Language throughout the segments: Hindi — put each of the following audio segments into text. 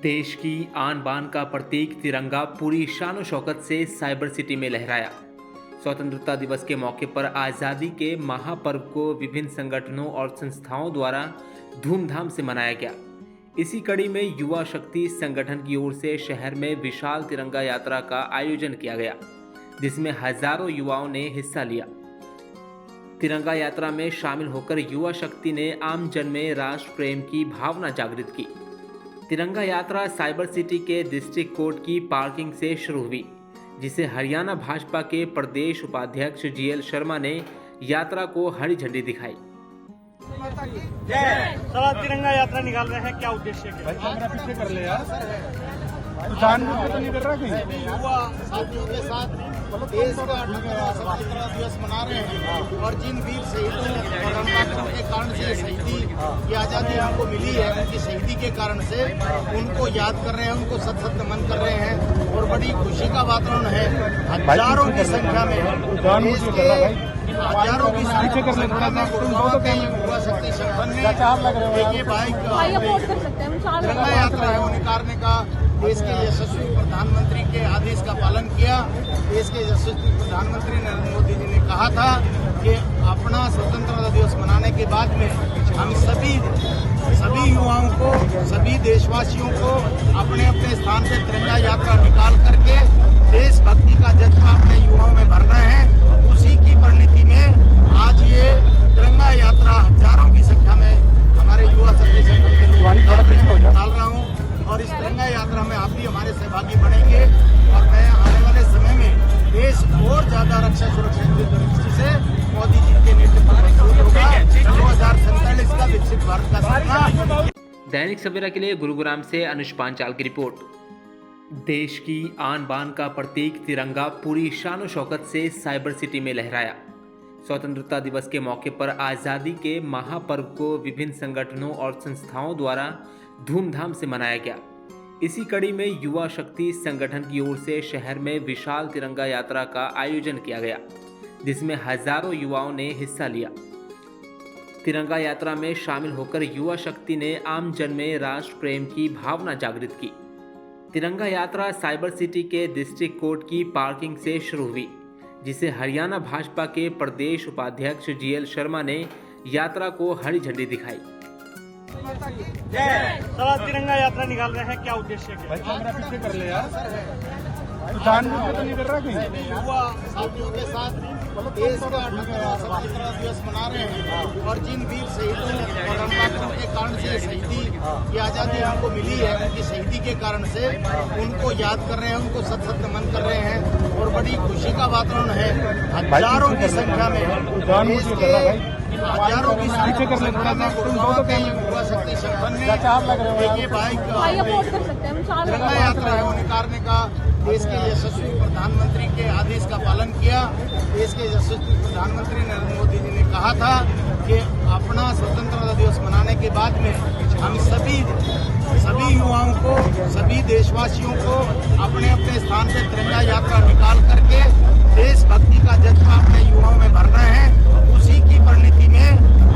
देश की आन बान का प्रतीक तिरंगा पूरी शान शौकत से साइबर सिटी में लहराया। स्वतंत्रता दिवस के मौके पर आज़ादी के महापर्व को विभिन्न संगठनों और संस्थाओं द्वारा धूमधाम से मनाया गया। इसी कड़ी में युवा शक्ति संगठन की ओर से शहर में विशाल तिरंगा यात्रा का आयोजन किया गया, जिसमें हजारों युवाओं ने हिस्सा लिया। तिरंगा यात्रा में शामिल होकर युवा शक्ति ने आम जन में राष्ट्र प्रेम की भावना जागृत की। तिरंगा यात्रा साइबर सिटी के डिस्ट्रिक्ट कोर्ट की पार्किंग से शुरू हुई, जिसे हरियाणा भाजपा के प्रदेश उपाध्यक्ष जीएल शर्मा ने यात्रा को हरी झंडी दिखाई। तिरंगा यात्रा निकाल रहे हैं, क्या उद्देश्य है? कैमरा पीछे कर ले यार, जानबूझ के तो नहीं कर रहा कहीं। युवा साथियों के साथ देश का स्वतंत्रता दिवस मना रहे हैं और जिन वीर शहीदों के कारण से शहीदी की आज़ादी हमको मिली है, उनकी शहीदी के कारण से उनको याद कर रहे हैं, उनको सत सत नमन कर रहे हैं और बड़ी खुशी का वातावरण है। हजारों की संख्या में देश के हजारों की संख्या में गुड़गांव के युवा शक्ति संगठन ने ये बाइक तिरंगा यात्रा है वो निकालने का देश के यशस्वी प्रधानमंत्री के आदेश का पालन किया। देश के यशस्वी प्रधानमंत्री नरेंद्र मोदी जी ने कहा था कि अपना स्वतंत्रता दिवस मनाने के बाद में हम सभी युवाओं को, सभी देशवासियों को अपने अपने स्थान पे तिरंगा यात्रा निकाल करके देशभक्ति का जज्बा अपने युवाओं में भरना है। उसी की परिणति में आज ये तिरंगा यात्रा हजारों की संख्या में हमारे युवा शक्ति संगठन के लोग निकाल रहा हूँ और इस तिरंगा यात्रा में आप भी हमारे सहभागी बनेंगे और मैं आने वाले समय में देश और ज्यादा रक्षा सुरक्षा की दृष्टि से मोदी जी के नेतृत्व में होगा 2047 का विकसित भारत का सपना। दैनिक सवेरा के लिए गुरुग्राम से अनुष पांचाल की रिपोर्ट। देश की आन बान का प्रतीक तिरंगा पूरी शान शौकत से साइबर सिटी में लहराया। स्वतंत्रता दिवस के मौके पर आज़ादी के महापर्व को विभिन्न संगठनों और संस्थाओं द्वारा धूमधाम से मनाया गया। इसी कड़ी में युवा शक्ति संगठन की ओर से शहर में विशाल तिरंगा यात्रा का आयोजन किया गया, जिसमें हजारों युवाओं ने हिस्सा लिया। तिरंगा यात्रा में शामिल होकर युवा शक्ति ने आम जन में राष्ट्र प्रेम की भावना जागृत की। तिरंगा यात्रा साइबर सिटी के डिस्ट्रिक्ट कोर्ट की पार्किंग से शुरू हुई, जिसे हरियाणा भाजपा के प्रदेश उपाध्यक्ष जीएल शर्मा ने यात्रा को हरी झंडी दिखाई। तिरंगा यात्रा निकाल रहे हैं, क्या उद्देश्य है? कैमरा पीछे कर ले यार, जानबूझ के तो नहीं कर रहा कहीं। युवा साथियों के साथ देश का स्वतंत्रता दिवस मना रहे हैं और जिन वीर शहीदों के कारण से शहीदी की आज़ादी हमको मिली है, उनकी शहीदी के कारण से उनको याद कर रहे हैं, उनको सत सत नमन कर रहे हैं और बड़ी खुशी का वातावरण है। हजारों की संख्या में देश के हजारों की संख्या में गुड़गांव के युवा शक्ति संगठन ने ये बाइक तिरंगा यात्रा है वो निकालने का देश के यशस्वी प्रधानमंत्री के आदेश का पालन किया। देश के यशस्वी प्रधानमंत्री नरेंद्र मोदी जी ने कहा था कि अपना स्वतंत्रता दिवस मनाने के बाद में हम सभी युवाओं को, सभी देशवासियों को अपने अपने स्थान पे तिरंगा यात्रा निकाल करके देशभक्ति का जज्बा अपने युवाओं में भरना है। उसी की परिणति में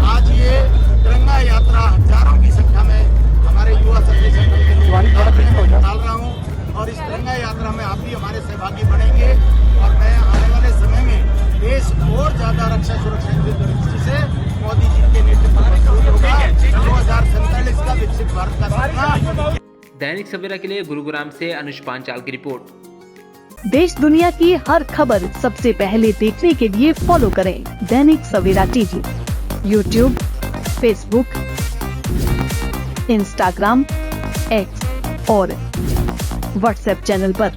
आज ये तिरंगा यात्रा हजारों की संख्या में हमारे युवा शक्ति संगठन के लोग निकाल रहा हूँ और इस तिरंगा यात्रा में आप भी हमारे सहभागी बनेंगे और मैं आने वाले समय में देश और ज्यादा रक्षा सुरक्षा की दृष्टि से मोदी जी के नेतृत्व में होगा 2047 का विकसित भारत का सपना। दैनिक सवेरा के लिए गुरुग्राम से अनुष पांचाल की रिपोर्ट। देश दुनिया की हर खबर सबसे पहले देखने के लिए फॉलो करें Dainik Savera TV, YouTube, Facebook, Instagram, X और व्हाट्सएप चैनल पर।